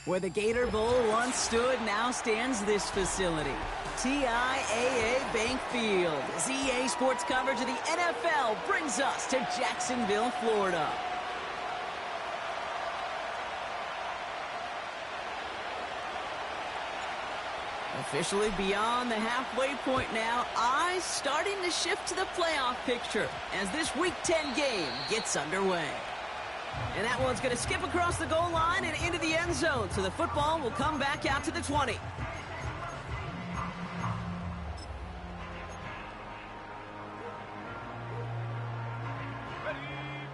Where the Gator Bowl once stood, now stands this facility. TIAA Bank Field. As EA Sports coverage of the NFL brings us to Jacksonville, Florida. Officially beyond the halfway point now, eyes starting to shift to the playoff picture as this Week 10 game gets underway. And that one's going to skip across the goal line and into the end zone, so the football will come back out to the 20.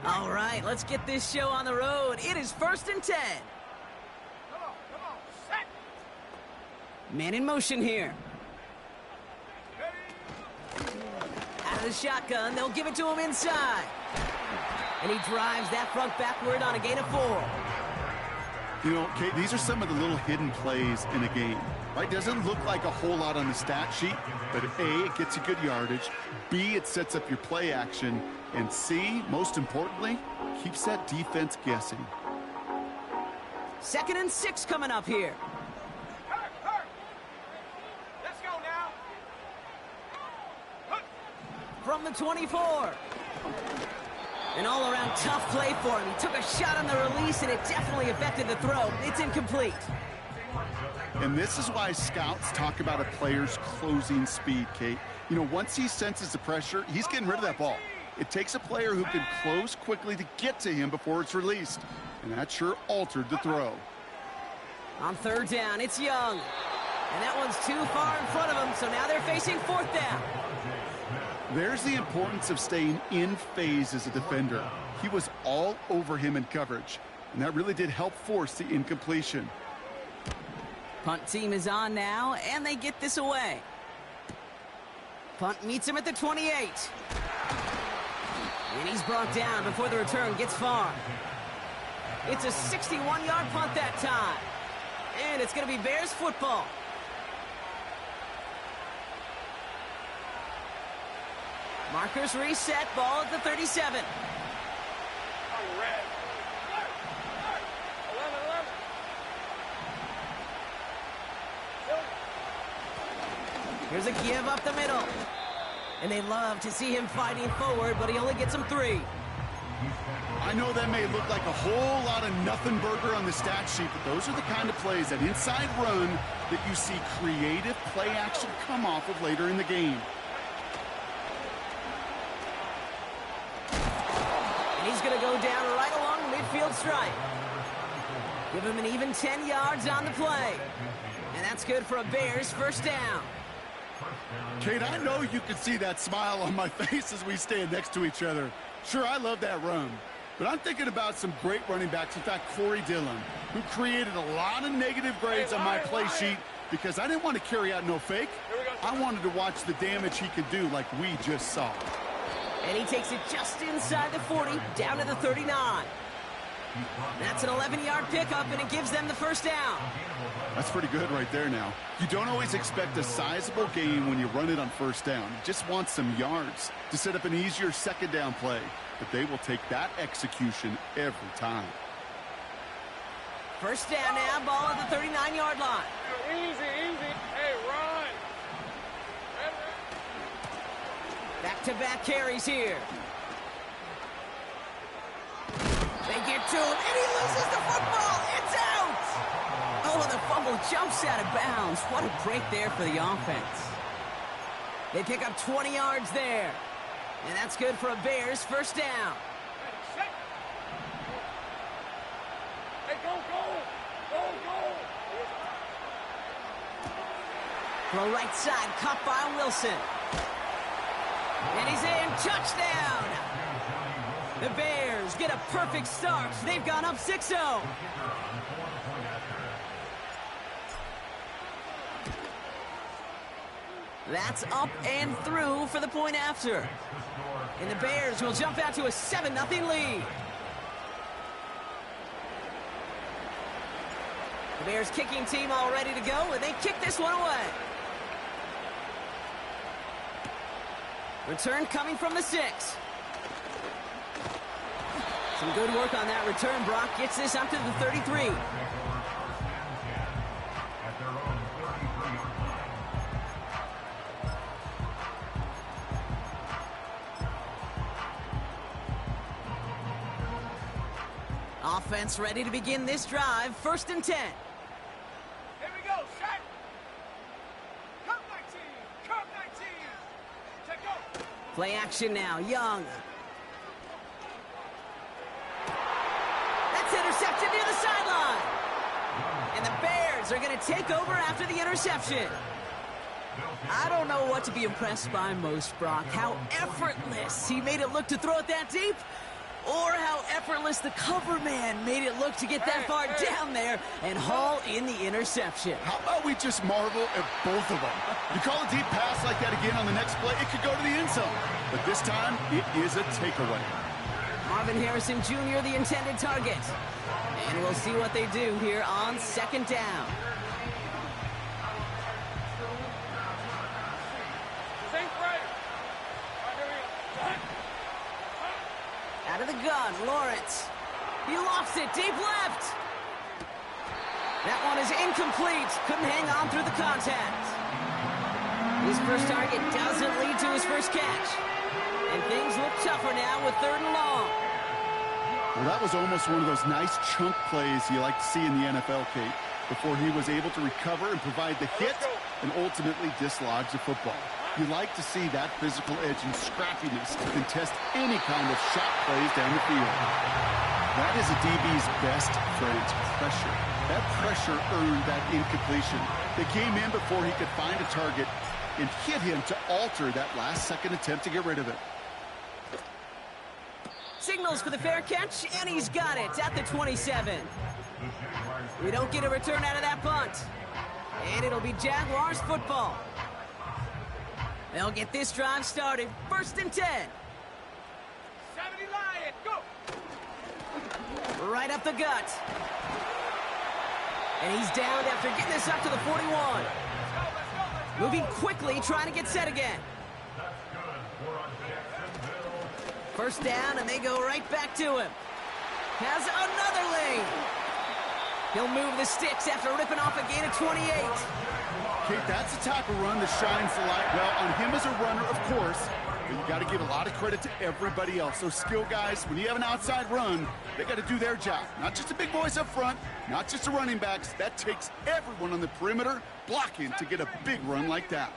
All right, let's get this show on the road. It is 1st and 10. Come on, set. Man in motion here. Out of the shotgun, they'll give it to him inside. And he drives that front backward on a gain of 4. You know, Kate, these are some of the little hidden plays in a game, right? Doesn't look like a whole lot on the stat sheet, but A, it gets you good yardage. B, it sets up your play action. And C, most importantly, keeps that defense guessing. 2nd and 6 coming up here. Hurt. Let's go now. From the 24. An all-around tough play for him. He took a shot on the release, and it definitely affected the throw. It's incomplete. And this is why scouts talk about a player's closing speed, Kate. You know, once he senses the pressure, he's getting rid of that ball. It takes a player who can close quickly to get to him before it's released. And that sure altered the throw. On 3rd down, it's Young. And that one's too far in front of him, so now they're facing 4th down. There's the importance of staying in phase as a defender. He was all over him in coverage, and that really did help force the incompletion. Punt team is on now, and they get this away. Punt meets him at the 28. And he's brought down before the return gets far. It's a 61-yard punt that time. And it's going to be Bears football. Markers reset, ball at the 37. Red. 11. Here's a give up the middle. And they love to see him fighting forward, but he only gets him 3. I know that may look like a whole lot of nothing burger on the stat sheet, but those are the kind of plays, that inside run, that you see creative play action come off of later in the game. And he's going to go down right along the midfield stripe. Give him an even 10 yards on the play. And that's good for a Bears 1st down. Kate, I know you can see that smile on my face as we stand next to each other. Sure, I love that run. But I'm thinking about some great running backs. In fact, Corey Dillon, who created a lot of negative grades on my play sheet because I didn't want to carry out no fake. I wanted to watch the damage he could do like we just saw. And he takes it just inside the 40, down to the 39. That's an 11-yard pickup, and it gives them the 1st down. That's pretty good right there now. You don't always expect a sizable gain when you run it on 1st down. You just want some yards to set up an easier 2nd down play. But they will take that execution every time. 1st down now, ball at the 39-yard line. Easy. Hey, run. Back-to-back carries here. They get to him, and he loses the football. It's out! Oh, the fumble jumps out of bounds. What a break there for the offense. They pick up 20 yards there. And that's good for a Bears 1st down. Hey, go. Throw right side, caught by Wilson. And he's in, touchdown! The Bears get a perfect start. They've gone up 6-0. That's up and through for the point after. And the Bears will jump out to a 7-0 lead. The Bears kicking team all ready to go, and they kick this one away. Return coming from the 6. Some good work on that return. Brock gets this up to the 33. offense ready to begin this drive. 1st and 10. Here we go, set. Come 19, come 19. Take go. Play action now, Young. That's intercepted near the sideline. And the Bears are going to take over after the interception. I don't know what to be impressed by most, Brock. How effortless he made it look to throw it that deep, or how effortless the cover man made it look to get that far down there and haul in the interception. How about we just marvel at both of them? You call a deep pass like that again on the next play, it could go to the end zone. But this time, it is a takeaway. Marvin Harrison Jr., the intended target. And we'll see what they do here on 2nd down. Out of the gun, Lawrence. He lofts it deep left. That one is incomplete. Couldn't hang on through the contact. His first target doesn't lead to his first catch. And things look tougher now with 3rd and long. Well, that was almost one of those nice chunk plays you like to see in the NFL, Kate, before he was able to recover and provide the hit and ultimately dislodge the football. You like to see that physical edge and scrappiness to contest any kind of shot plays down the field. That is a DB's best friend, pressure. That pressure earned that incompletion. They came in before he could find a target and hit him to alter that last-second attempt to get rid of it. Signals for the fair catch, and he's got it at the 27. We don't get a return out of that punt. And it'll be Jaguars football. They'll get this drive started. 1st and 10. 70 Lion, go. Right up the gut. And he's down after getting this up to the 41. Moving quickly, trying to get set again. 1st down, and they go right back to him. Has another lane. He'll move the sticks after ripping off a gain of 28. Kate, that's the type of run that shines the light well on him as a runner, of course, but you got to give a lot of credit to everybody else. Those skill guys, when you have an outside run, they got to do their job. Not just the big boys up front, not just the running backs. That takes everyone on the perimeter blocking to get a big run like that.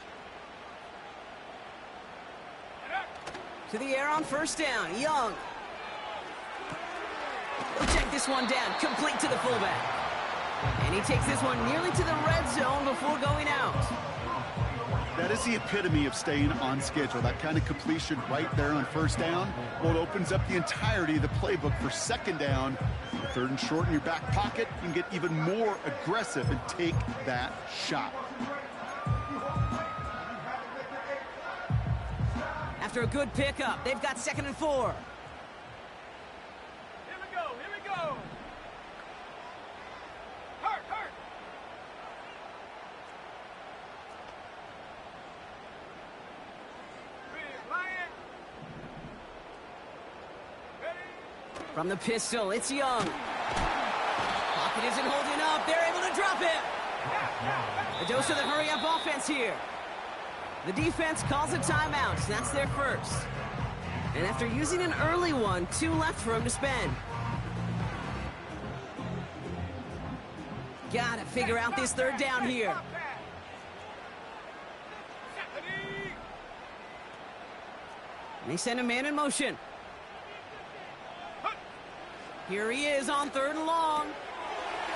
To the air on 1st down, Young. He'll check this one down, complete to the fullback. And he takes this one nearly to the red zone before going out. That is the epitome of staying on schedule. That kind of completion right there on 1st down. Well, it opens up the entirety of the playbook for 2nd down. With 3rd and short in your back pocket, you can get even more aggressive and take that shot. After a good pickup, they've got 2nd and 4. Here we go, here we go. Hurt, hurt. Big Lion. Ready. From the pistol, it's Young. Pocket isn't holding up. They're able to drop it. A dose of the hurry-up offense here. The defense calls a timeout. That's their first. And after using an early one, 2 left for him to spend. Gotta figure out this 3rd down here. And they send a man in motion. Here he is on 3rd and long.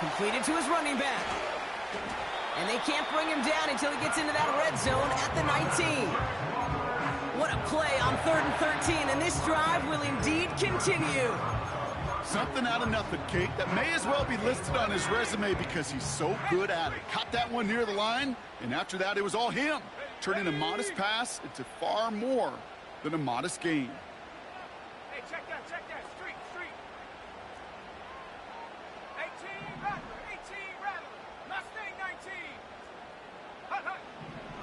Completed to his running back. And they can't bring him down until he gets into that red zone at the 19. What a play on 3rd and 13, and this drive will indeed continue. Something out of nothing, Kate, that may as well be listed on his resume because he's so good at it. Caught that one near the line, and after that, it was all him. Turning a modest pass into far more than a modest gain. Hey, check that, street, street. 18 Rattler, Mustang 19. Hut, hut.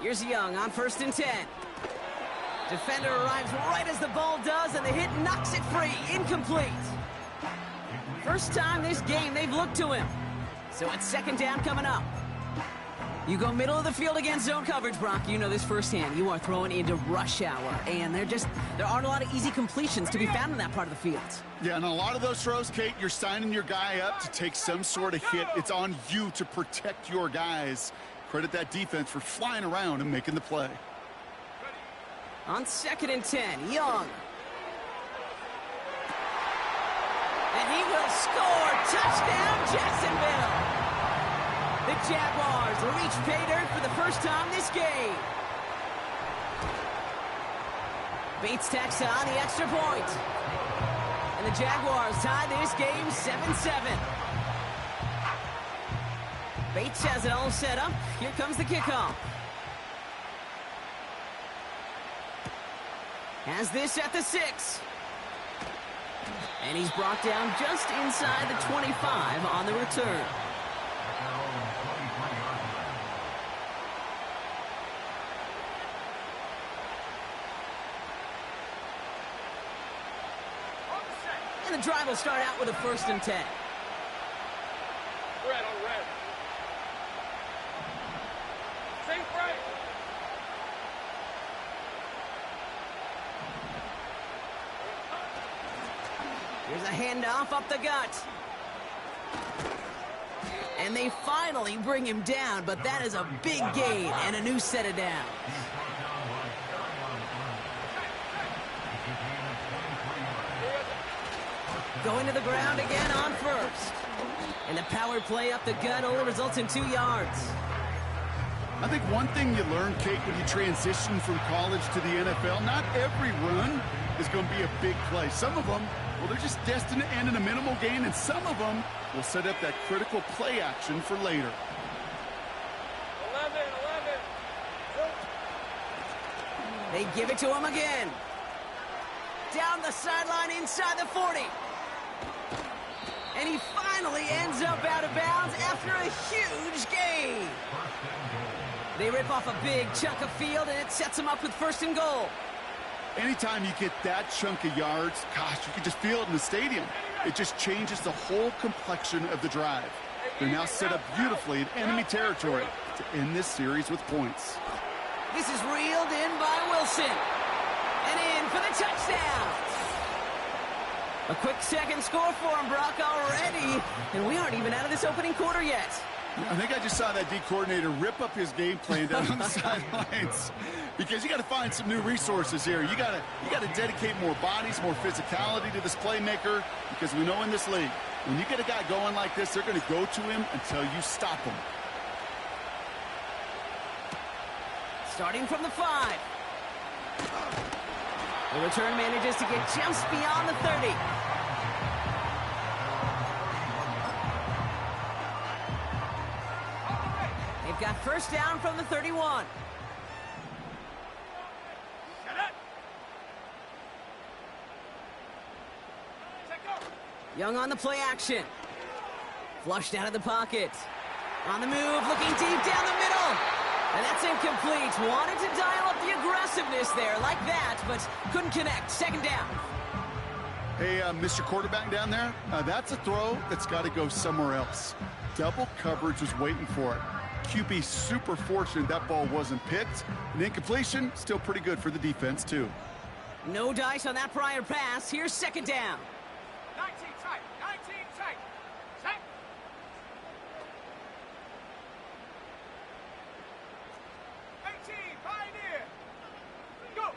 Here's Young on 1st and 10. Defender arrives right as the ball does, and the hit knocks it free. Incomplete. First time this game they've looked to him. So it's 2nd down coming up. You go middle of the field against zone coverage, Brock. You know this firsthand. You are throwing into rush hour, and there aren't a lot of easy completions to be found in that part of the field. Yeah, and a lot of those throws, Kate, you're signing your guy up to take some sort of hit. It's on you to protect your guys. Credit that defense for flying around and making the play. On 2nd and 10, Young. And he will score. Touchdown, Jacksonville. The Jaguars reach pay dirt for the first time this game. Bates tacks on the extra point. And the Jaguars tie this game 7-7. Bates has it all set up. Here comes the kickoff. Has this at the 6. And he's brought down just inside the 25 on the return. And the drive will start out with a 1st and 10. Red on red. Safe right. Here's a handoff up the gut. And they finally bring him down, but that is a big gain and a new set of downs. Going to the ground again on 1st. And the power play up the gut only results in 2 yards. I think one thing you learn, Kate, when you transition from college to the NFL, not every run is going to be a big play. Some of them, well, they're just destined to end in a minimal gain, and some of them will set up that critical play action for later. 11. They give it to him again. Down the sideline inside the 40. And he finally ends up out of bounds after a huge gain. They rip off a big chunk of field, and it sets them up with 1st and goal. Anytime you get that chunk of yards, gosh, you can just feel it in the stadium. It just changes the whole complexion of the drive. They're now set up beautifully in enemy territory to end this series with points. This is reeled in by Wilson. And in for the touchdown. A quick second score for him, Brock, already. And we aren't even out of this opening quarter yet. I think I just saw that D coordinator rip up his game plan down on the sidelines, because you got to find some new resources here. You got to dedicate more bodies, more physicality to this playmaker, because we know in this league, when you get a guy going like this, they're going to go to him until you stop him. Starting from the 5. The return manages to get just beyond the 30. They've got 1st down from the 31. Young on the play action. Flushed out of the pocket. On the move, looking deep down the middle. And that's incomplete. Wanted to dial up the aggressiveness there like that, but couldn't connect. 2nd down. Hey, Mr. Quarterback down there, that's a throw that's got to go somewhere else. Double coverage was waiting for it. QB super fortunate that ball wasn't picked. An incompletion, still pretty good for the defense, too. No dice on that prior pass. Here's 2nd down. 19 tight. 19 tight. Set. 18, Pioneer. Go.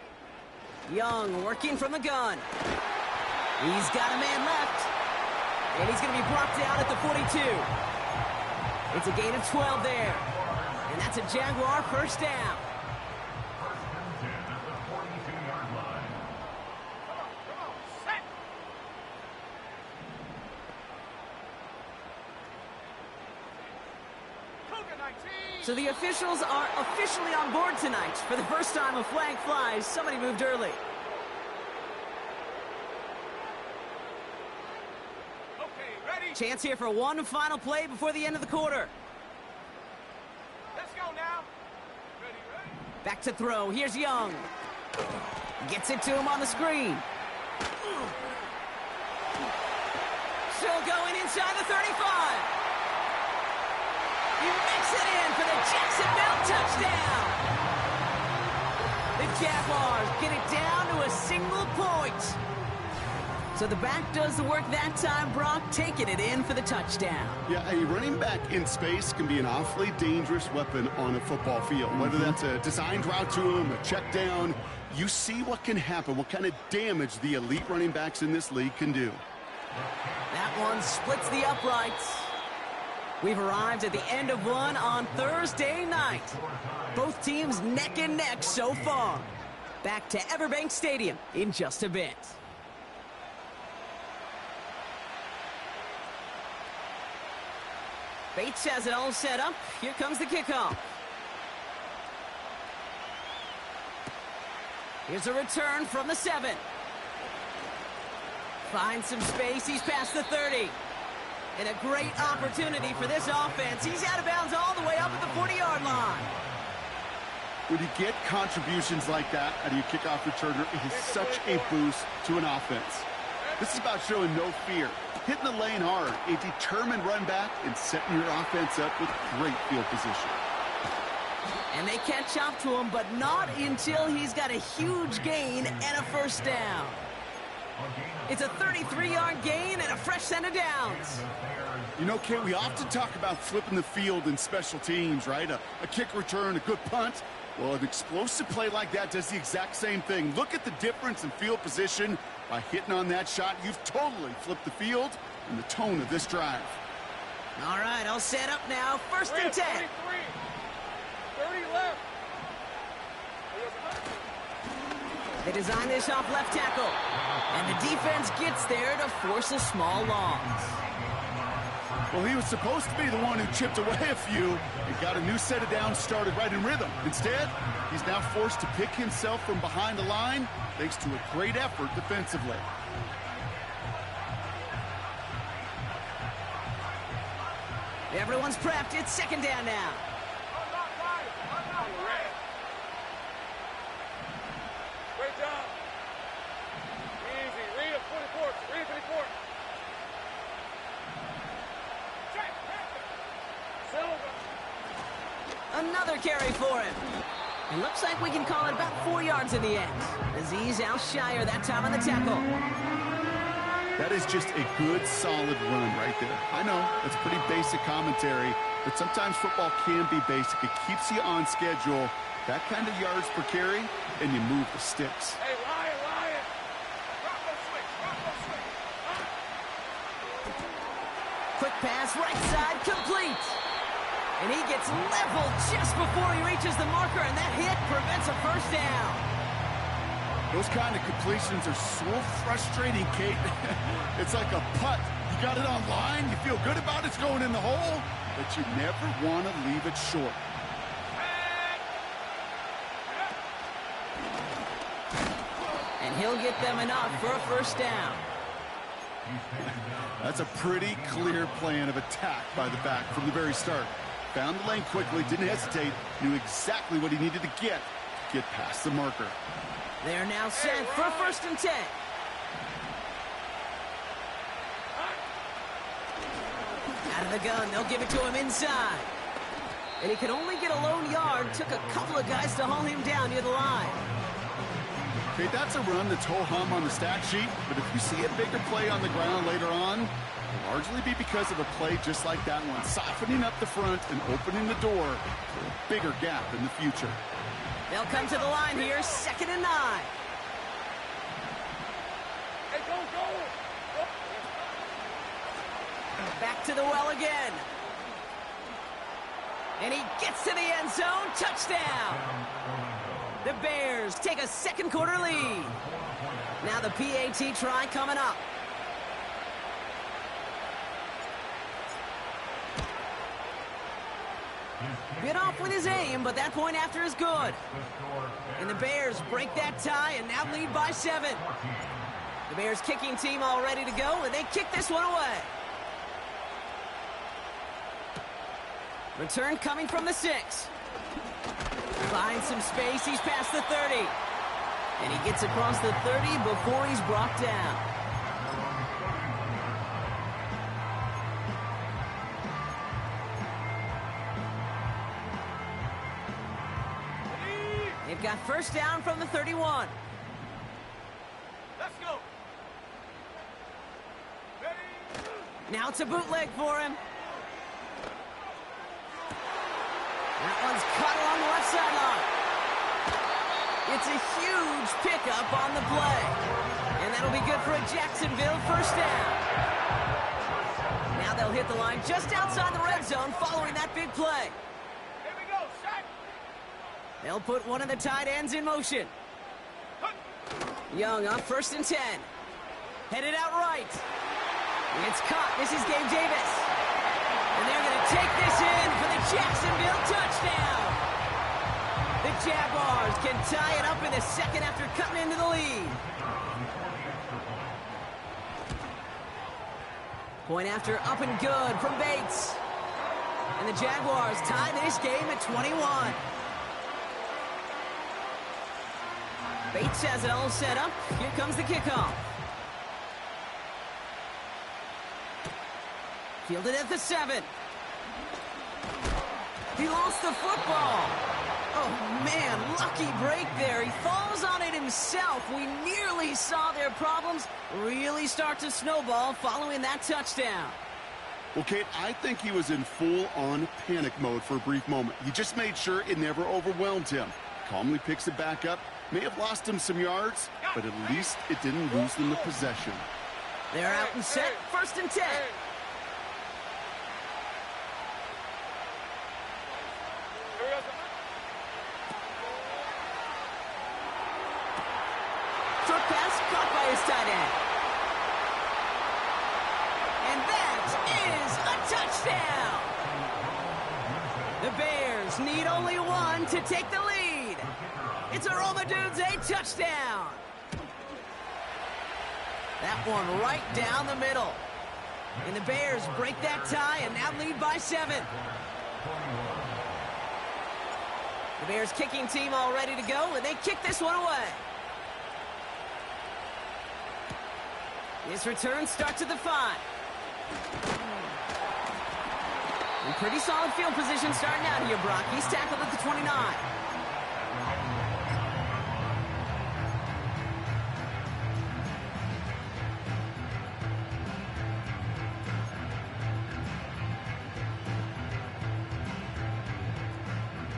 Young working from the gun. He's got a man left. And he's going to be brought down at the 42. It's a gain of 12 there. And that's a Jaguar 1st down. Set. Cougar 19. So the officials are officially on board tonight. For the first time a flag flies, somebody moved early. Okay, ready. Chance here for one final play before the end of the quarter. Let's go now. Ready. Back to throw. Here's Young. Gets it to him on the screen. Still going inside the 35. He makes Pokes it in for the Jacksonville touchdown. The Jaguars get it down to a single point. So the back does the work that time, Brock, taking it in for the touchdown. Yeah, a running back in space can be an awfully dangerous weapon on a football field. Whether that's a designed route to him, a check down, you see what can happen, what kind of damage the elite running backs in this league can do. That one splits the uprights. We've arrived at the end of one on Thursday night. Both teams neck and neck so far. Back to Everbank Stadium in just a bit. Bates has it all set up. Here comes the kickoff. Here's a return from the 7. Finds some space. He's past the 30. And a great opportunity for this offense. He's out of bounds all the way up at the 40-yard line. When you get contributions like that out of your kickoff returner, it is such a boost to an offense. This is about showing no fear, hitting the lane hard, a determined run back, and setting your offense up with great field position. And they catch up to him, but not until he's got a huge gain and a first down. It's a 33-yard gain and a fresh set of downs. You know, Kate, we often talk about flipping the field in special teams, right? A kick return, a good punt. Well, an explosive play like that does the exact same thing. Look at the difference in field position. By hitting on that shot, you've totally flipped the field and the tone of this drive. All right, all set up now. First and 10. 30 left. They design this off left tackle. And the defense gets there to force a small loss. Well, he was supposed to be the one who chipped away a few and got a new set of downs started right in rhythm. Instead, he's now forced to pick himself from behind the line thanks to a great effort defensively. Everyone's prepped. It's second down now. Great job. Easy. Read it, 44. Read it, 54. Check. Silver. Another carry for him. It looks like we can call it about 4 yards in the end. Aziz Al-Shire that time on the tackle. That is just a good, solid run right there. I know, it's pretty basic commentary, but sometimes football can be basic. It keeps you on schedule, that kind of yards per carry, and you move the sticks. Hey, Lion. Drop those switch. Quick pass, right side, complete. And he gets leveled just before he reaches the marker, and that hit prevents a first down. Those kind of completions are so frustrating, Kate. It's like a putt. You got it on line, you feel good about it's going in the hole, but you never want to leave it short. And he'll get them enough for a first down. That's a pretty clear plan of attack by the back from the very start. Found the lane quickly, didn't hesitate, knew exactly what he needed to get past the marker. They're now set for a first and 10. Out of the gun, they'll give it to him inside. And he could only get a lone yard. Took a couple of guys to haul him down near the line. Okay, that's a run that's ho-hum on the stat sheet, but if you see a bigger play on the ground later on, it'll largely be because of a play just like that one, softening up the front and opening the door for a bigger gap in the future. They'll come to the line here, 2nd and 9. Hey, go. Back to the well again. And he gets to the end zone, touchdown. The Bears take a second quarter lead. Now the PAT try coming up. Bit off with his aim, but that point after is good. And the Bears break that tie and now lead by 7. The Bears kicking team all ready to go, and they kick this one away. Return coming from the 6. Finds some space, he's past the 30. And he gets across the 30 before he's brought down. They've got first down from the 31. Let's go. Now it's a bootleg for him. That one's cut along the left sideline. It's a huge pickup on the play. And that'll be good for a Jacksonville first down. Now they'll hit the line just outside the red zone following that big play. Here we go, sack. They'll put one of the tight ends in motion. Young up first and 10. Headed out right. It's caught. This is Gabe Davis. And they're going to take this in for the Jacksonville touchdown. The Jaguars can tie it up in the second after cutting into the lead. Point after up and good from Bates. And the Jaguars tie this game at 21. Bates has it all set up. Here comes the kickoff. Fielded at the 7. He lost the football. Oh, man, lucky break there. He falls on it himself. We nearly saw their problems really start to snowball following that touchdown. Well, Kate, I think he was in full-on panic mode for a brief moment. He just made sure it never overwhelmed him. Calmly picks it back up. May have lost him some yards, but at least it didn't lose them the possession. They're out and set. First and 10. Short pass caught by his tight end. And that is a touchdown. The Bears need only one to take the lead. It's a Roma Dudes, a touchdown. That one right down the middle. And the Bears break that tie and now lead by 7. The Bears kicking team all ready to go, and they kick this one away. This return starts at the 5. And pretty solid field position starting out here, Brock. He's tackled at the 29.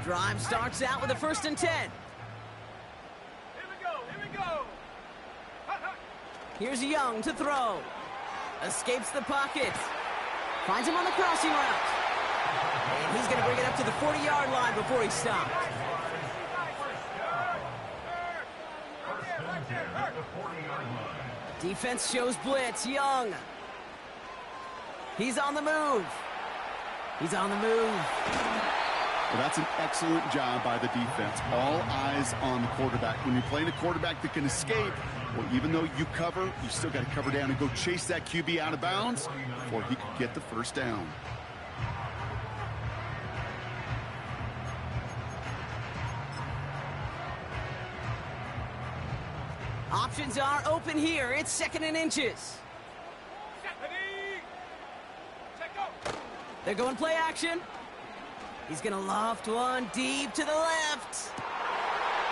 Drive starts out with a first and 10. Here we go, here we go. Here's Young to throw. Escapes the pocket. Finds him on the crossing route. And he's going to bring it up to the 40-yard line before he stops. Defense shows blitz. Young. He's on the move. He's on the move. Well, that's an excellent job by the defense. All eyes on the quarterback. When you're playing a quarterback that can escape, well, even though you cover, you still got to cover down and go chase that QB out of bounds before he could get the first down. Options are open here. It's second and inches. They're going play action. He's going to loft one deep to the left.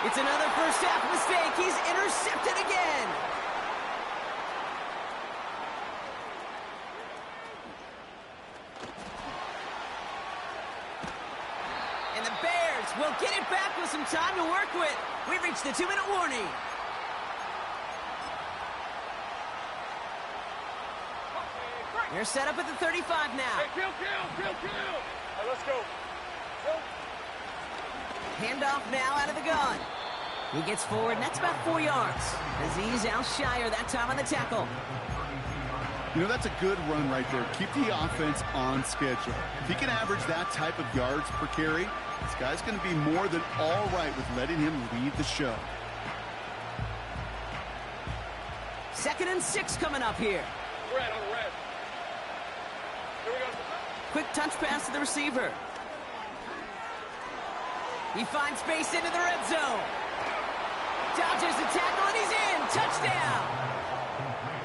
It's another first half mistake. He's intercepted again. And the Bears will get it back with some time to work with. We've reached the 2-minute warning. They're set up at the 35 now. Hey, kill. All right, let's go. Handoff now out of the gun. He gets forward, and that's about 4 yards. Aziz Al-Shire that time on the tackle. You know, that's a good run right there. Keep the offense on schedule. If he can average that type of yards per carry, this guy's going to be more than all right with letting him lead the show. 2nd and 6 coming up here. Red on red. Here we go. Quick touch pass to the receiver. He finds space into the red zone. Dodges the tackle, and he's in. Touchdown.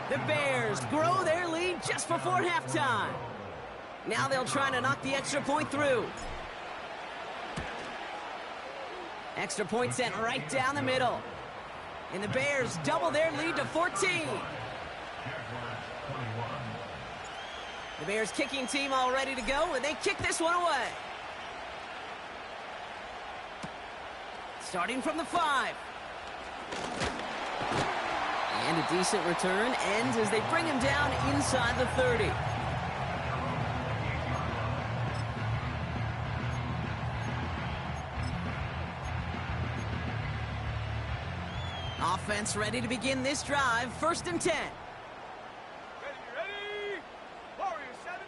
The Bears grow their lead just before halftime. Now they'll try to knock the extra point through. Extra point sent right down the middle. And the Bears double their lead to 14. The Bears kicking team all ready to go, and they kick this one away. Starting from the 5. And a decent return ends as they bring him down inside the 30. Offense ready to begin this drive. 1st and 10. Ready? Warrior 70.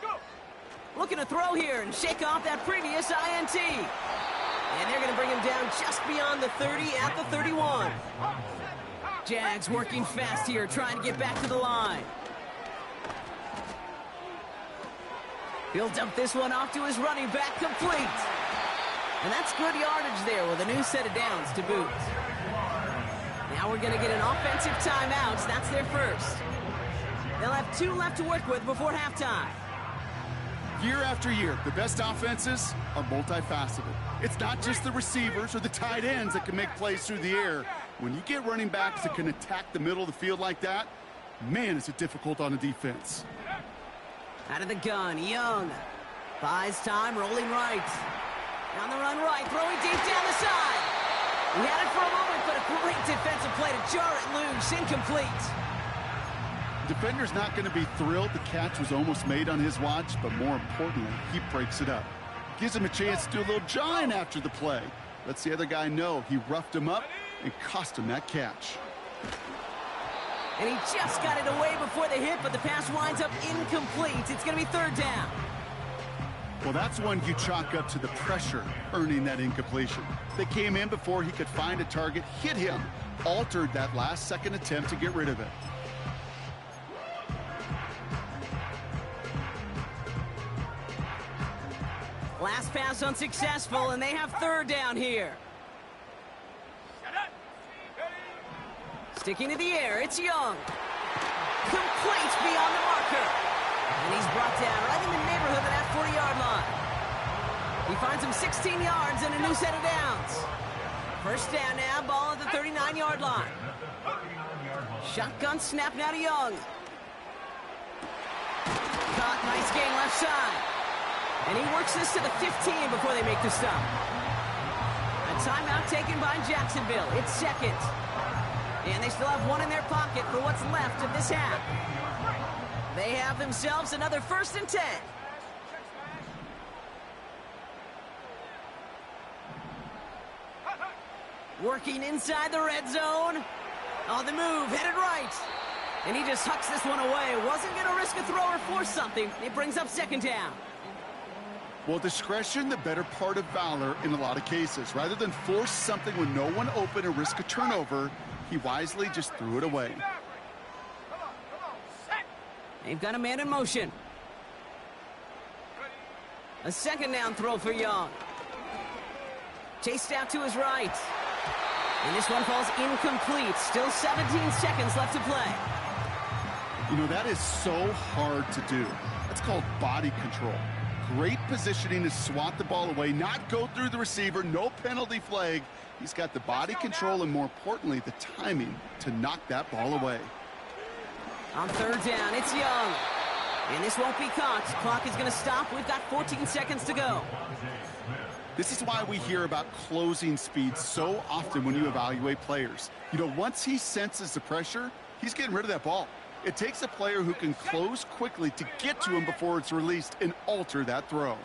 Go. Looking to throw here and shake off that previous INT. And they're going to bring him down just beyond the 30 at the 31. Jags working fast here, trying to get back to the line. He'll dump this one off to his running back, complete. And that's good yardage there with a new set of downs to boot. Now we're going to get an offensive timeout. That's their first. They'll have 2 left to work with before halftime. Year after year, the best offenses are multifaceted. It's not just the receivers or the tight ends that can make plays through the air. When you get running backs that can attack the middle of the field like that, man, is it difficult on a defense. Out of the gun, Young. Buys time, rolling right. On the run right, throwing deep down the side. He had it for a moment, but a great defensive play to jar it loose. Incomplete. The defender's not going to be thrilled the catch was almost made on his watch, but more importantly, he breaks it up. Gives him a chance to do a little jawing after the play. Lets the other guy know he roughed him up and cost him that catch. And he just got it away before the hit, but the pass winds up incomplete. It's going to be 3rd down. Well, that's one you chalk up to the pressure earning that incompletion. They came in before he could find a target, hit him, altered that last-second attempt to get rid of it. Last pass unsuccessful, and they have 3rd down here. Sticking to the air, it's Young. Complete beyond the marker. And he's brought down right in the neighborhood of that 40-yard line. He finds him 16 yards and a new set of downs. 1st down now, ball at the 39-yard line. Shotgun snap now to Young. Caught, nice gain left side. And he works this to the 15 before they make the stop. A timeout taken by Jacksonville. It's 2nd. And they still have 1 in their pocket for what's left of this half. They have themselves another 1st and 10. Working inside the red zone. On the move, headed right. And he just hucks this one away. Wasn't going to risk a throw or force something. It brings up 2nd down. Well, discretion, the better part of valor in a lot of cases. Rather than force something when no one open and risk a turnover, he wisely just threw it away. They've got a man in motion. A 2nd down throw for Young. Chased out to his right. And this one falls incomplete. Still 17 seconds left to play. You know, that is so hard to do. That's called body control. Great positioning to swat the ball away, not go through the receiver, no penalty flag. He's got the body control and, more importantly, the timing to knock that ball away. On 3rd down, it's Young. And this won't be caught. Clock is going to stop. We've got 14 seconds to go. This is why we hear about closing speed so often when you evaluate players. You know, once he senses the pressure, he's getting rid of that ball. It takes a player who can close quickly to get to him before it's released and alter that throw.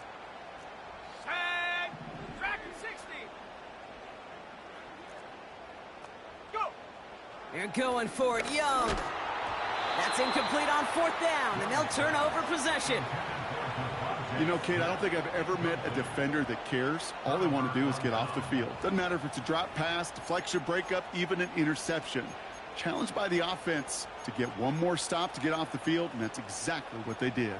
They're going for it, Young. That's incomplete on 4th down, and they'll turn over possession. You know, Kate, I don't think I've ever met a defender that cares. All they want to do is get off the field. Doesn't matter if it's a drop pass, deflection, breakup, even an interception. Challenged by the offense to get one more stop to get off the field, and that's exactly what they did.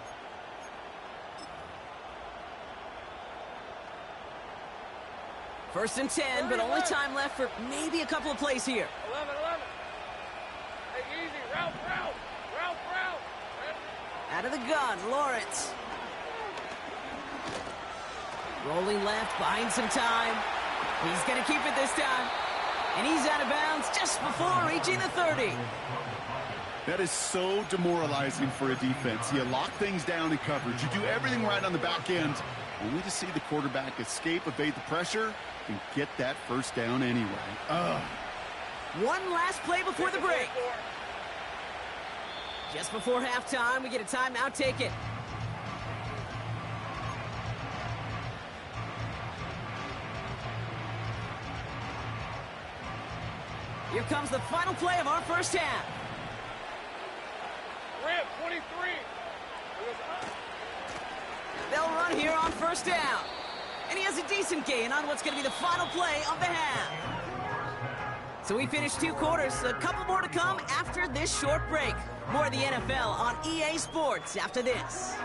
First and 10, but only time left for maybe a couple of plays here. 11. Hey, easy. Route. Out of the gun, Lawrence. Rolling left, buying some time. He's going to keep it this time. And he's out of bounds just before reaching the 30. That is so demoralizing for a defense. You lock things down in coverage. You do everything right on the back end, only to see the quarterback escape, evade the pressure, and get that first down anyway. One last play before the break. Just before halftime, we get a timeout taken. Here comes the final play of our first half. Rip, 23. They'll run here on first down. And he has a decent gain on what's going to be the final play of the half. So we finished 2 quarters, a couple more to come after this short break. More of the NFL on EA Sports after this.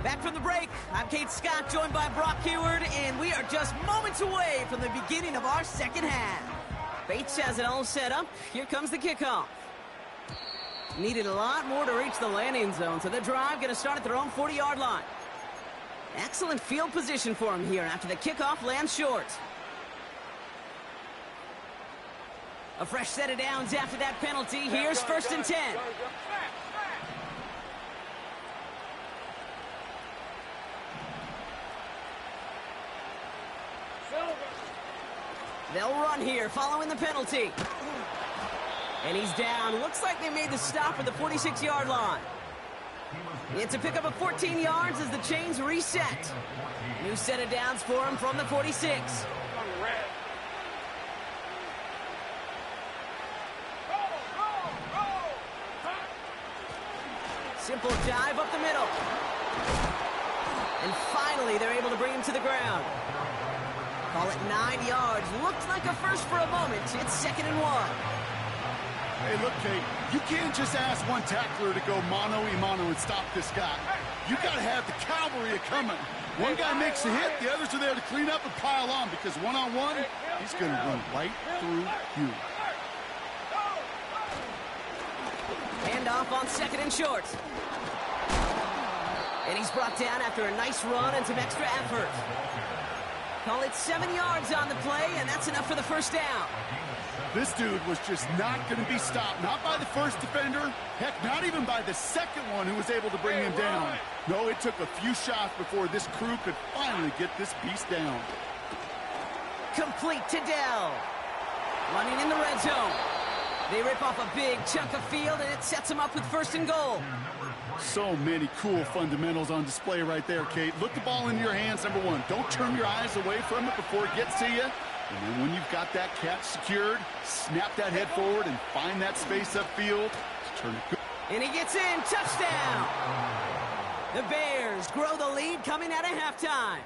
Back from the break, I'm Kate Scott, joined by Brock Heward, and we are just moments away from the beginning of our second half. Bates has it all set up. Here comes the kickoff. Needed a lot more to reach the landing zone, so the drive going to start at their own 40-yard line. Excellent field position for him here after the kickoff lands short. A fresh set of downs after that penalty. Here's first and 10. They'll run here following the penalty. And he's down. Looks like they made the stop at the 46-yard line. It's a pickup of 14 yards as the chains reset. New set of downs for him from the 46. Simple dive up the middle. And finally, they're able to bring him to the ground. Call it 9 yards. Looked like a first for a moment. It's 2nd and 1. Hey, look, Kate, you can't just ask one tackler to go mano-a-mano and stop this guy. You got to have the cavalry coming. One guy makes a hit, the others are there to clean up and pile on, because one-on-one, he's going to run right through you. Hand off on 2nd and short. And he's brought down after a nice run and some extra effort. Call it 7 yards on the play, and that's enough for the first down. This dude was just not going to be stopped. Not by the first defender. Heck, not even by the second one who was able to bring him down. No, it took a few shots before this crew could finally get this beast down. Complete to Dell. Running in the red zone. They rip off a big chunk of field, and it sets them up with 1st and goal. So many cool fundamentals on display right there, Kate. Look the ball into your hands, number one. Don't turn your eyes away from it before it gets to you. And then when you've got that catch secured, snap that head forward and find that space upfield. Turn it good. And he gets in. Touchdown. The Bears grow the lead coming out of halftime.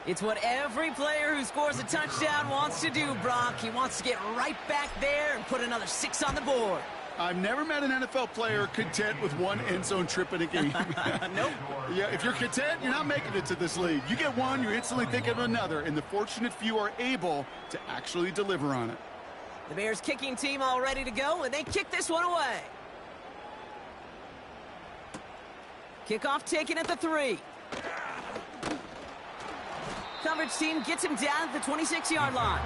It's what every player who scores a touchdown wants to do, Brock. He wants to get right back there and put another 6 on the board. I've never met an NFL player content with one end zone trip in a game. Nope. Yeah, if you're content, you're not making it to this league. You get one, you're instantly thinking of another, and the fortunate few are able to actually deliver on it. The Bears kicking team all ready to go, and they kick this one away. Kickoff taken at the 3. Coverage team gets him down at the 26-yard line.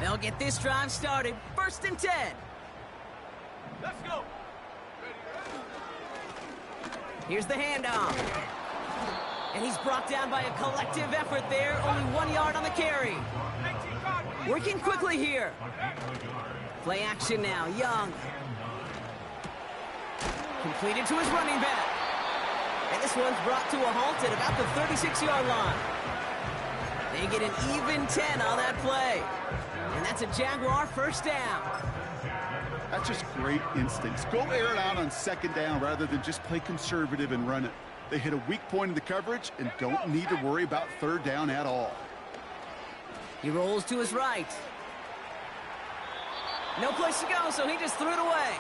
They'll get this drive started. 1st and 10. Let's go. Here's the handoff. And he's brought down by a collective effort there. Only 1 yard on the carry. Working quickly here. Play action now. Young. Completed to his running back. And this one's brought to a halt at about the 36-yard line. They get an even 10 on that play. And that's a Jaguar first down. That's just great instincts. Go air it out on 2nd down rather than just play conservative and run it. They hit a weak point in the coverage and don't need to worry about 3rd down at all. He rolls to his right. No place to go, so he just threw it away.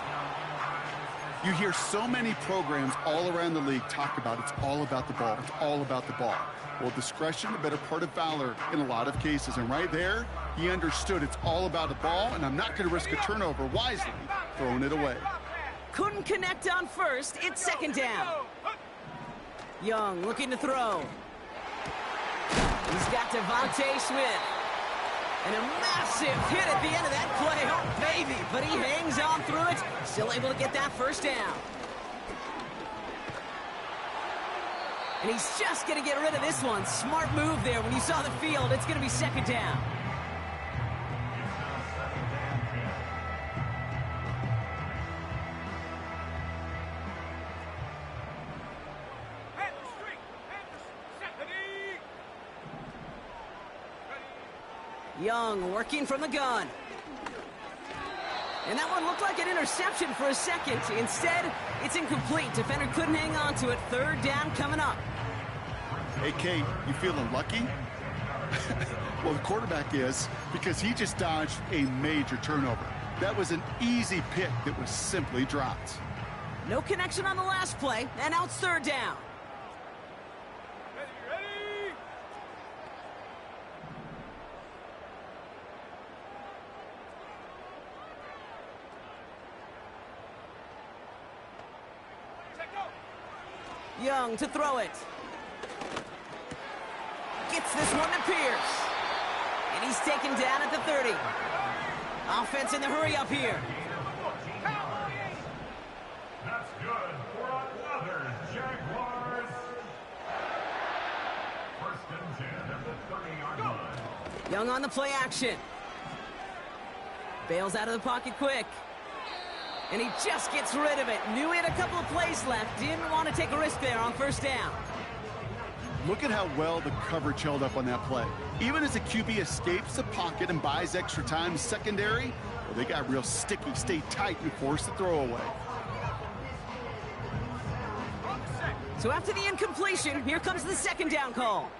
You hear so many programs all around the league talk about it's all about the ball. It's all about the ball. Well, discretion, the better part of valor in a lot of cases. And right there, he understood it's all about the ball, and I'm not going to risk a turnover, wisely throwing it away. Couldn't connect on first. It's second down. Young looking to throw. He's got Devontae Smith. And a massive hit at the end of that play. Oh, baby. But he hangs on through it. Still able to get that first down. And he's just going to get rid of this one. Smart move there. When you saw the field, it's going to be second down. Young working from the gun. And that one looked like an interception for a second. Instead, it's incomplete. Defender couldn't hang on to it. Third down coming up. Hey, Kate, you feeling lucky? Well, the quarterback is, because he just dodged a major turnover. That was an easy pick that was simply dropped. No connection on the last play, and now it's third down. Ready? Check go. Young to throw it. Gets this one to Pierce. And he's taken down at the 30. Offense in the hurry up here. That's good for another Jaguars. First and 10 at the 30-yard line. Young on the play action. Bails out of the pocket quick. And he just gets rid of it. Knew he had a couple of plays left. Didn't want to take a risk there on first down. Look at how well the coverage held up on that play. Even as the QB escapes the pocket and buys extra time secondary, well, they got real sticky, stay tight, and force the throw away. So after the incompletion, here comes the second down call.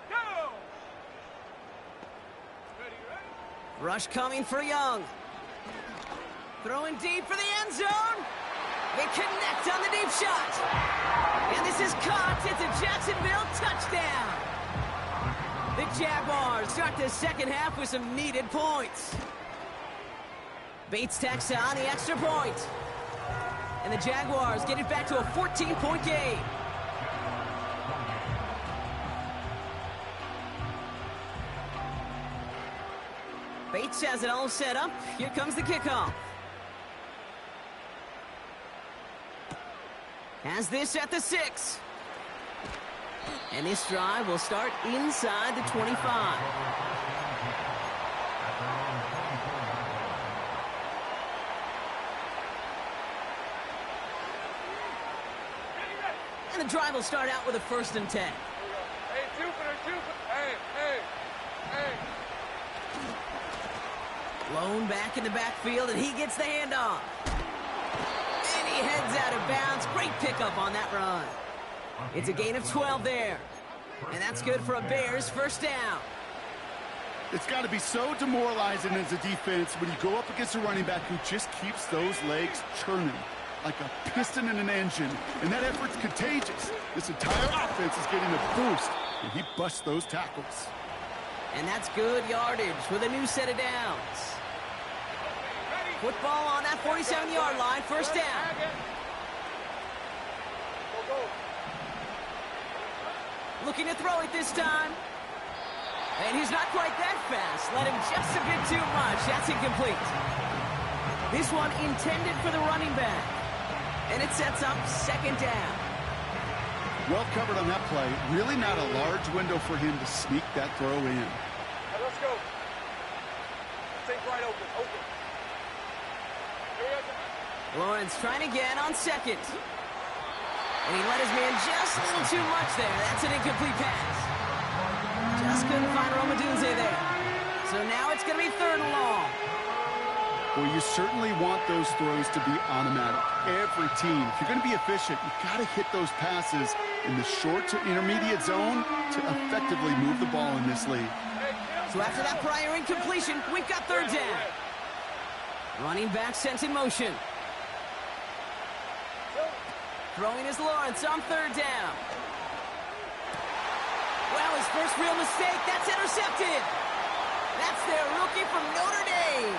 Go. Ready? Rush coming for Young. Throwing deep for the end zone. They connect on the deep shot. And this is caught. It's a Jacksonville touchdown. The Jaguars start the second half with some needed points. Bates tacks on the extra point. And the Jaguars get it back to a 14-point game. Bates has it all set up. Here comes the kickoff. Has this at the 6. And this drive will start inside the 25. And the drive will start out with a 1st and 10. Hey, Jupiter. Hey. Lone back in the backfield, and he gets the handoff. And he heads out of bounds. Great pickup on that run. It's a gain of 12 there. And that's good for a Bears first down. It's got to be so demoralizing as a defense when you go up against a running back who just keeps those legs churning like a piston in an engine. And that effort's contagious. This entire offense is getting a boost, and he busts those tackles. And that's good yardage with a new set of downs. Football on that 47-yard line, first down. Go. Looking to throw it this time. And he's not quite that fast. Let him just a bit too much. That's incomplete. This one intended for the running back. And it sets up second down. Well covered on that play. Really not a large window for him to sneak that throw in. Now let's go. Take right open. Lawrence trying again on second. And he let his man just a little too much there. That's an incomplete pass. Just couldn't find Romadunze there. So now it's going to be 3rd and long. Well, you certainly want those throws to be automatic. Every team, if you're going to be efficient, you've got to hit those passes in the short to intermediate zone to effectively move the ball in this league. Hey, So after that prior incompletion, we've got third down. Running back sent in motion. Throwing is Lawrence on third down. Well, his first real mistake, that's intercepted. That's their rookie from Notre Dame.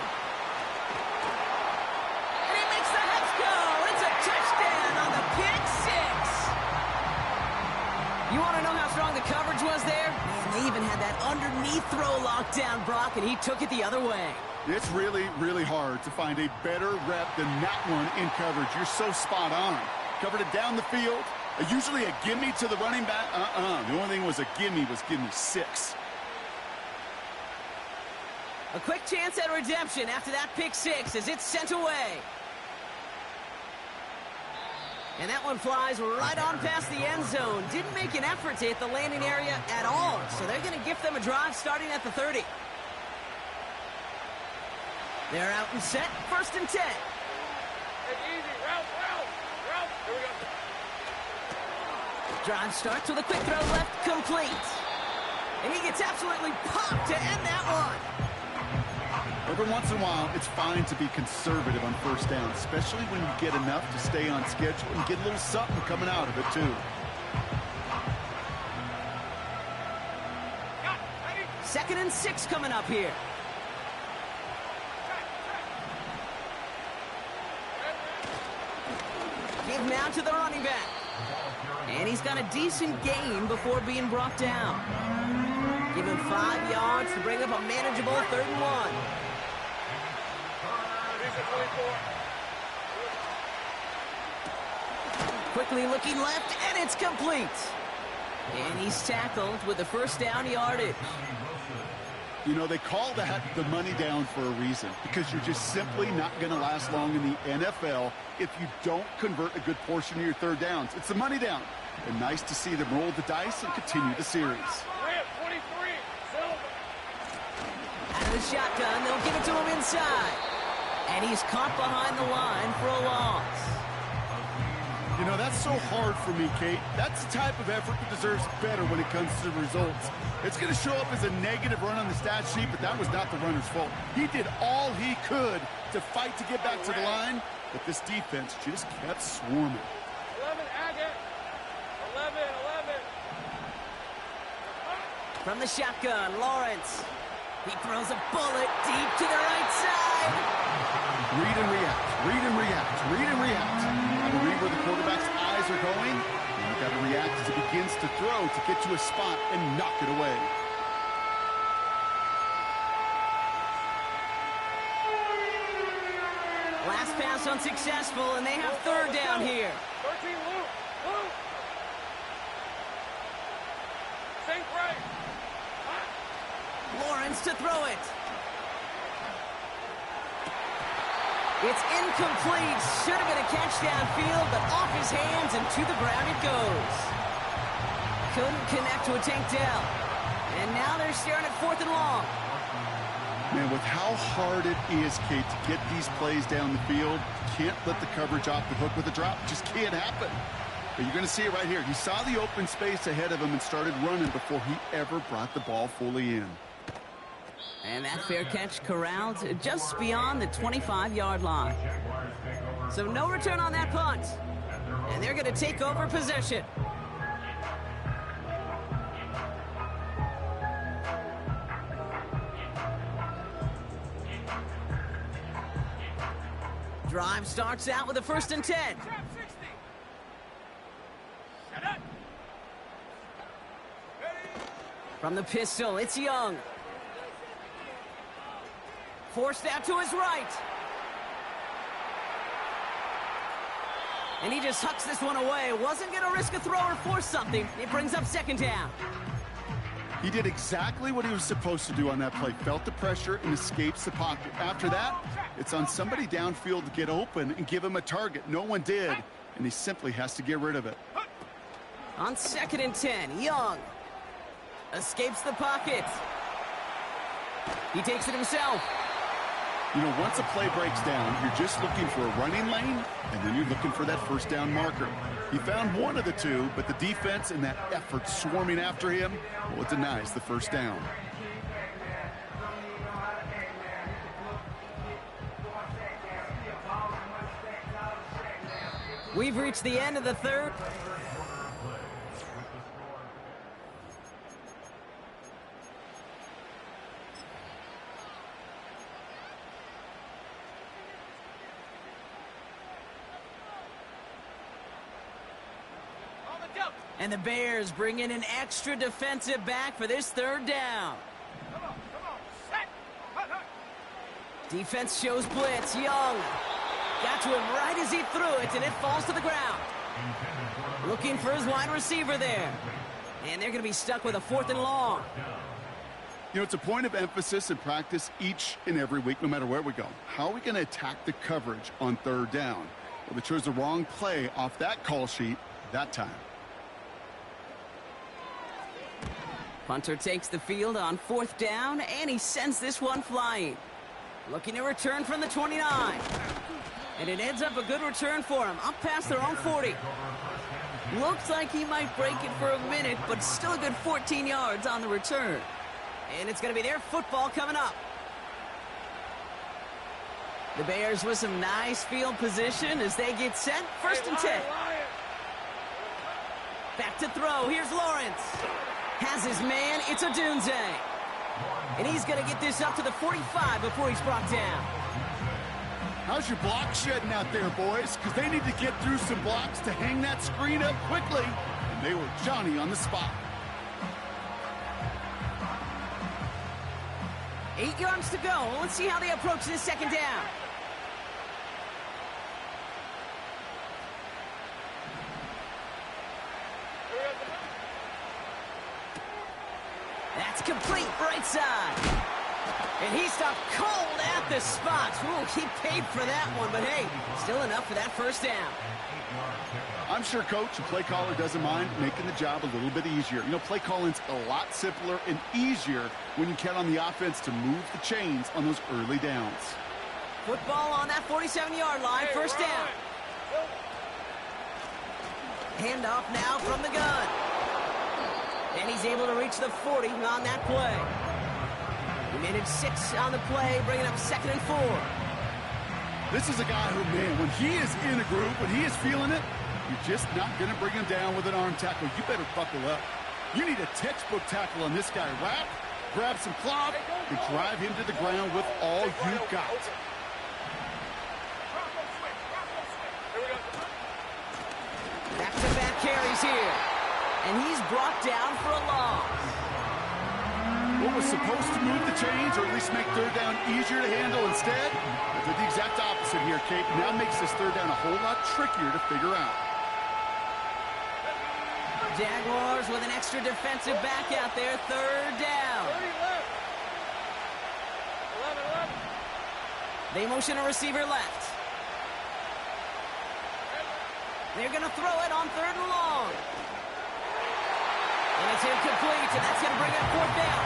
And he makes the Hex go. It's a touchdown on the pick six. You want to know how strong the coverage was there? Man, they even had that underneath throw locked down, Brock, and he took it the other way. It's really, really hard to find a better rep than that one in coverage. You're so spot on. Covered it down the field. Usually a gimme to the running back. The only thing was a gimme was give me 6. A quick chance at redemption after that pick six as it's sent away. And that one flies right on past the end zone. Didn't make an effort to hit the landing area at all. So they're going to gift them a drive starting at the 30. They're out and set. First and 10. Take easy. Route. Here we go. Drive starts with a quick throw left, complete. And he gets absolutely popped to end that one. Every once in a while, it's fine to be conservative on first down, especially when you get enough to stay on schedule and get a little something coming out of it, too. Second and 6 coming up here. Give now to the running back. And he's got a decent gain before being brought down. Give him 5 yards to bring up a manageable 3rd and 1. Quickly looking left, and it's complete. And he's tackled with the first down yardage. You know, they call that the money down for a reason, because you're just simply not going to last long in the NFL if you don't convert a good portion of your third downs. It's the money down. And nice to see them roll the dice and continue the series. Out of the shotgun, they'll give it to him inside. And he's caught behind the line for a loss. You know, that's so hard for me, Kate. That's the type of effort that deserves better when it comes to the results. It's going to show up as a negative run on the stat sheet, but that was not the runner's fault. He did all he could to fight to get back to the line, but this defense just kept swarming. 11, Agate. 11. From the shotgun, Lawrence. He throws a bullet deep to the right side. Read and react. Got to read where the quarterback's eyes are going. And you've got to react as he begins to throw to get to a spot and knock it away. Last pass unsuccessful, and they have third down here. 13, Luke. Sink right. Lawrence to throw it. It's incomplete. Should have been a catch downfield, but off his hands and to the ground it goes. Couldn't connect to a tank down. And now they're staring at 4th and long. Man, with how hard it is, Kate, to get these plays down the field, you can't let the coverage off the hook with a drop. It just can't happen. But you're going to see it right here. He saw the open space ahead of him and started running before he ever brought the ball fully in. And that fair catch corralled just beyond the 25-yard line. So no return on that punt. And they're going to take over possession. Drive starts out with a 1st and 10. From the pistol, it's Young. Forced out to his right. And he just hucks this one away. Wasn't going to risk a throw or force something. It brings up 2nd down. He did exactly what he was supposed to do on that play. Felt the pressure and escapes the pocket. After that, it's on somebody downfield to get open and give him a target. No one did, and he simply has to get rid of it. On 2nd and 10, Young escapes the pocket. He takes it himself. You know, once a play breaks down, you're just looking for a running lane, and then you're looking for that 1st down marker. He found one of the two, but the defense and that effort swarming after him, well, it denies the 1st down. We've reached the end of the third. And the Bears bring in an extra defensive back for this third down. Come on, set. Hut, hut. Defense shows blitz. Young got to him right as he threw it, and it falls to the ground. Looking for his wide receiver there. And they're going to be stuck with a 4th and long. You know, it's a point of emphasis in practice each and every week, no matter where we go. How are we going to attack the coverage on 3rd down? Well, they chose the wrong play off that call sheet that time. Punter takes the field on 4th down, and he sends this one flying. Looking to return from the 29. And it ends up a good return for him, up past their own 40. Looks like he might break it for a minute, but still a good 14 yards on the return. And it's going to be their football coming up. The Bears with some nice field position as they get set. 1st and 10. Back to throw. Here's Lawrence. Has his man. It's Odunze. And he's going to get this up to the 45 before he's brought down. How's your block shedding out there, boys? Because they need to get through some blocks to hang that screen up quickly. And they were Johnny on the spot. 8 yards to go. Let's see how they approach this 2nd down. That's complete, right side. And he stopped cold at the spot. Ooh, he paid for that one, but hey, still enough for that 1st down. I'm sure Coach and play caller doesn't mind making the job a little bit easier. You know, play calling's a lot simpler and easier when you count on the offense to move the chains on those early downs. Football on that 47-yard line, 1st down. Handoff now from the gun. And he's able to reach the 40 on that play. He made it 6 on the play, bringing up 2nd and 4. This is a guy who, man, when he is in a group, when he is feeling it, you're just not going to bring him down with an arm tackle. You better buckle up. You need a textbook tackle on this guy. Wrap, grab some cloth, and drive him to the ground with all you've got. Back-to-back carries here. And he's brought down for a loss. What was supposed to move the chains or at least make 3rd down easier to handle instead? They did the exact opposite here, Kate. Now makes this 3rd down a whole lot trickier to figure out. Jaguars with an extra defensive back out there, 3rd down. 11. They motion a receiver left. They're going to throw it on 3rd and long. And it's incomplete, and that's going to bring up 4th down.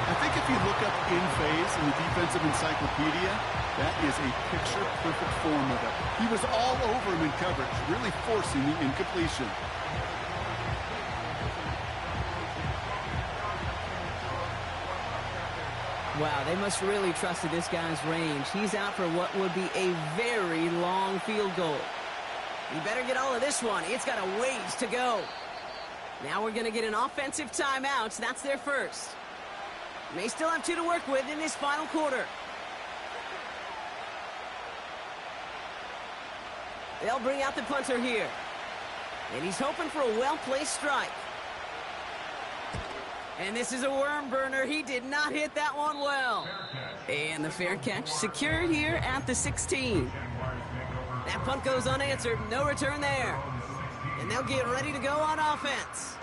I think if you look up in phase in the defensive encyclopedia, that is a picture-perfect form of it. He was all over him in coverage, really forcing the incompletion. Wow, they must really trusted this guy's range. He's out for what would be a very long field goal. You better get all of this one. It's got a ways to go. Now we're going to get an offensive timeout. That's their first. May still have 2 to work with in this final quarter. They'll bring out the punter here. And he's hoping for a well-placed strike. And this is a worm burner. He did not hit that one well. And the fair catch secured here at the 16. That punt goes unanswered. No return there. And they'll get ready to go on offense.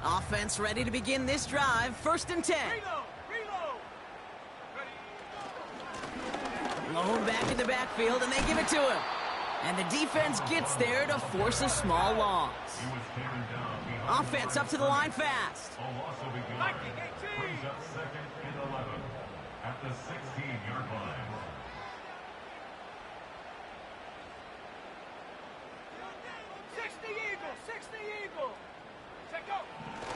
Offense ready to begin this drive. 1st and 10. Low back in the backfield, and they give it to him. And the defense gets there to force a small loss. Offense up to the line fast. Brings up 2nd and 11 at the 16-yard line. Six the Eagle. Set go.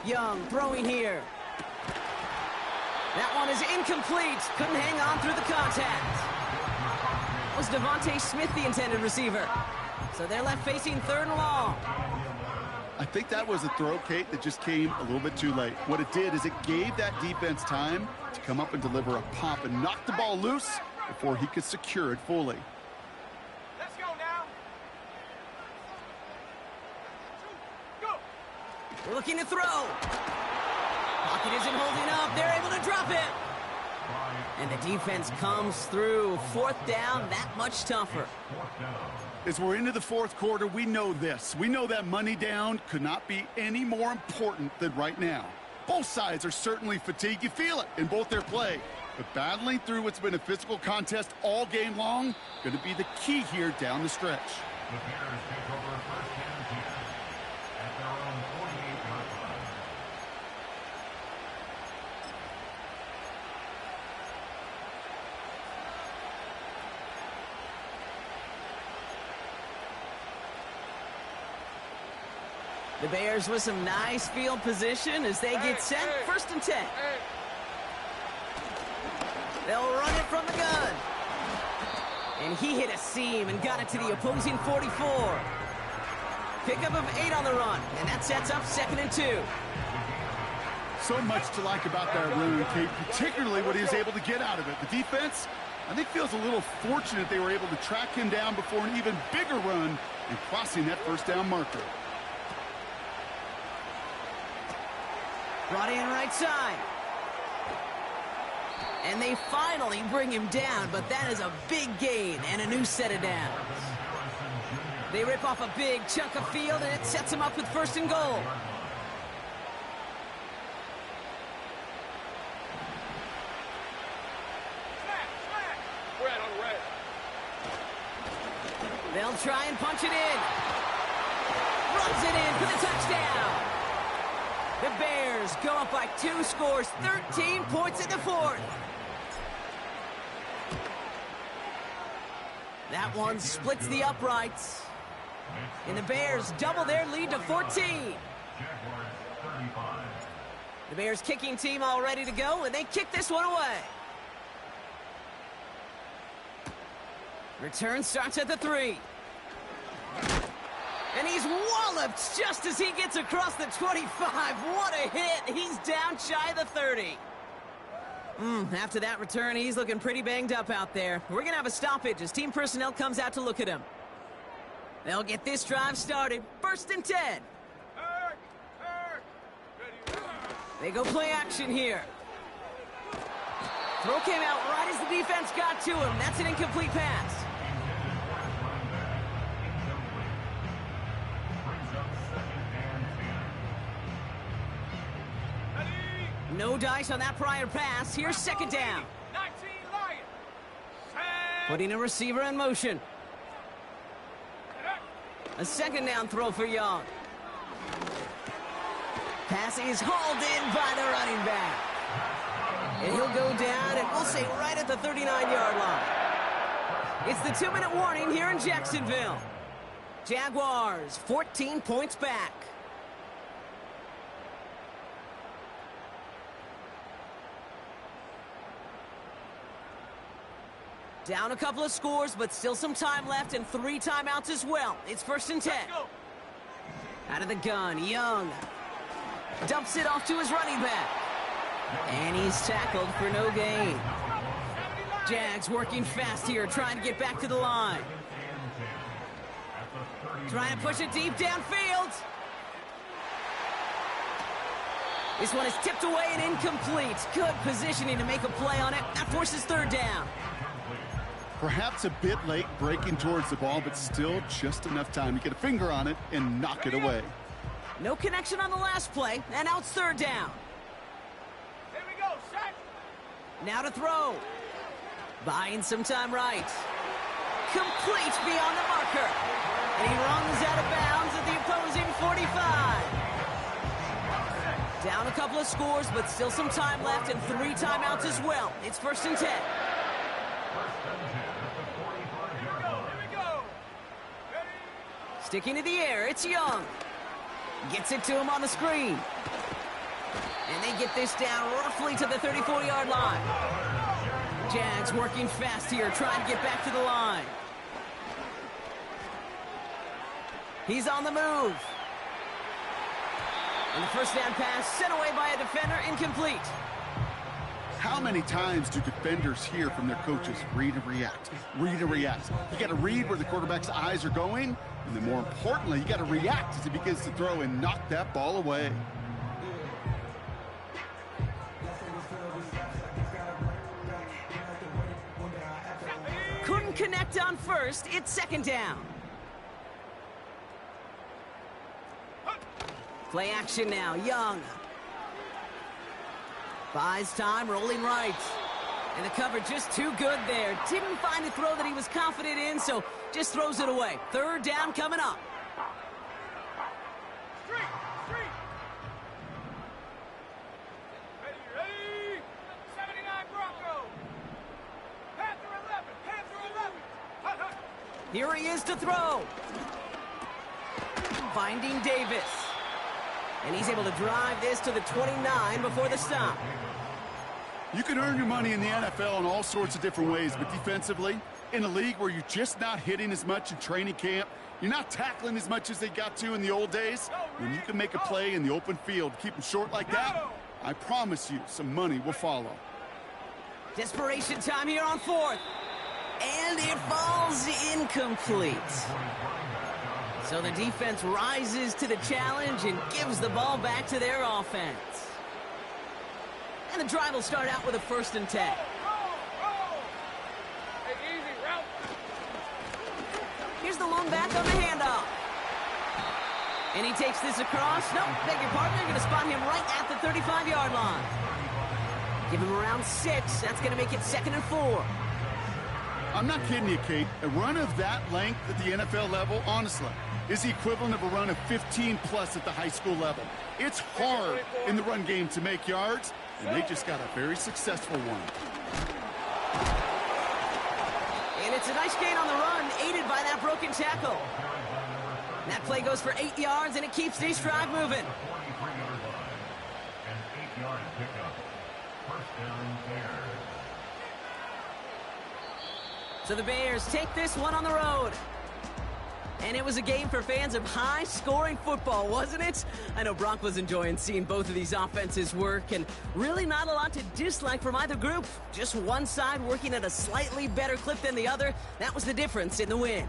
Young throwing here. That one is incomplete. Couldn't hang on through the contact. Was Devontae Smith the intended receiver? So they're left facing 3rd and long. I think that was a throw, Kate, that just came a little bit too late. What it did is it gave that defense time to come up and deliver a pop and knock the ball loose before he could secure it fully. Let's go now. Go. We're looking to throw. Pocket isn't holding up. They're able to drop it. And the defense comes through. 4th down, that much tougher. As we're into the 4th quarter, we know this. We know that money down could not be any more important than right now. Both sides are certainly fatigued. You feel it in both their play. But battling through what's been a physical contest all game long, going to be the key here down the stretch. The Bears take over first and 10 at their own 48-yard line. The Bears with some nice field position as they get set. 1st and 10. They'll run it from the gun. And he hit a seam and got it to the opposing 44. Pickup of 8 on the run, and that sets up 2nd and 2. So much to like about that run, Kate, particularly what he was able to get out of it. The defense, I think, feels a little fortunate they were able to track him down before an even bigger run and crossing that 1st down marker. Brought in right side. And they finally bring him down, but that is a big gain and a new set of downs. They rip off a big chunk of field, and it sets them up with 1st and goal. Red on red. They'll try and punch it in. Runs it in for the touchdown. The Bears go up by 2 scores, 13 points in the 4th. That one splits the uprights. And the Bears double their lead to 14. The Bears kicking team all ready to go, and they kick this one away. Return starts at the 3. And he's walloped just as he gets across the 25. What a hit. He's down shy of the 30. After that return, he's looking pretty banged up out there. We're going to have a stoppage as team personnel comes out to look at him. They'll get this drive started. 1st and 10. They go play action here. Throw came out right as the defense got to him. That's an incomplete pass. No dice on that prior pass. Here's 2nd down. 19 Lions. Putting a receiver in motion. A 2nd down throw for Young. Pass is hauled in by the running back. And he'll go down, and we'll say right at the 39-yard line. It's the 2-minute warning here in Jacksonville. Jaguars, 14 points back. Down a couple of scores, but still some time left and 3 timeouts as well. It's 1st and 10. Out of the gun, Young dumps it off to his running back. And he's tackled for no gain. Jags working fast here, trying to get back to the line. Trying to push it deep downfield. This one is tipped away and incomplete. Good positioning to make a play on it. That forces 3rd down. Perhaps a bit late breaking towards the ball, but still just enough time to get a finger on it and knock it away. No connection on the last play, and now it's 3rd down. Here we go, set. Now to throw. Buying some time right. Complete beyond the marker. And he runs out of bounds at the opposing 45. Down a couple of scores, but still some time left and 3 timeouts as well. It's 1st and 10. Sticking to the air, it's Young. Gets it to him on the screen. And they get this down roughly to the 34-yard line. Jags working fast here, trying to get back to the line. He's on the move. And the first down pass sent away by a defender, incomplete. How many times do defenders hear from their coaches, read and react, read and react? You got to read where the quarterback's eyes are going, and then more importantly, you got to react as he begins to throw and knock that ball away. Couldn't connect on first. It's second down. Play action now. Young. Buys time, rolling right. And the cover just too good there. Didn't find a throw that he was confident in, so just throws it away. Third down coming up. Ready? 79 Bronco. Panther 11. Panther 11. Here he is to throw. Finding Davis. And he's able to drive this to the 29 before the stop. You can earn your money in the NFL in all sorts of different ways, but defensively, in a league where you're just not hitting as much in training camp, you're not tackling as much as they got to in the old days, when you can make a play in the open field, keep them short like that, I promise you some money will follow. Desperation time here on fourth. And it falls incomplete. So the defense rises to the challenge and gives the ball back to their offense. And the drive will start out with a 1st and 10. Hey, easy route. Here's the long back on the handoff. And he takes this across. No, beg your pardon. They're going to spot him right at the 35-yard line. Give him around 6. That's going to make it 2nd and 4. I'm not kidding you, Kate. A run of that length at the NFL level, honestly, is the equivalent of a run of 15-plus at the high school level. It's hard in the run game to make yards, and they just got a very successful one. And it's a nice gain on the run, aided by that broken tackle. That play goes for 8 yards, and it keeps this drive moving. An 8-yard pickup. First down, Bears. So the Bears take this one on the road. And it was a game for fans of high-scoring football, wasn't it? I know Bronk was enjoying seeing both of these offenses work, and really not a lot to dislike from either group. Just one side working at a slightly better clip than the other. That was the difference in the win.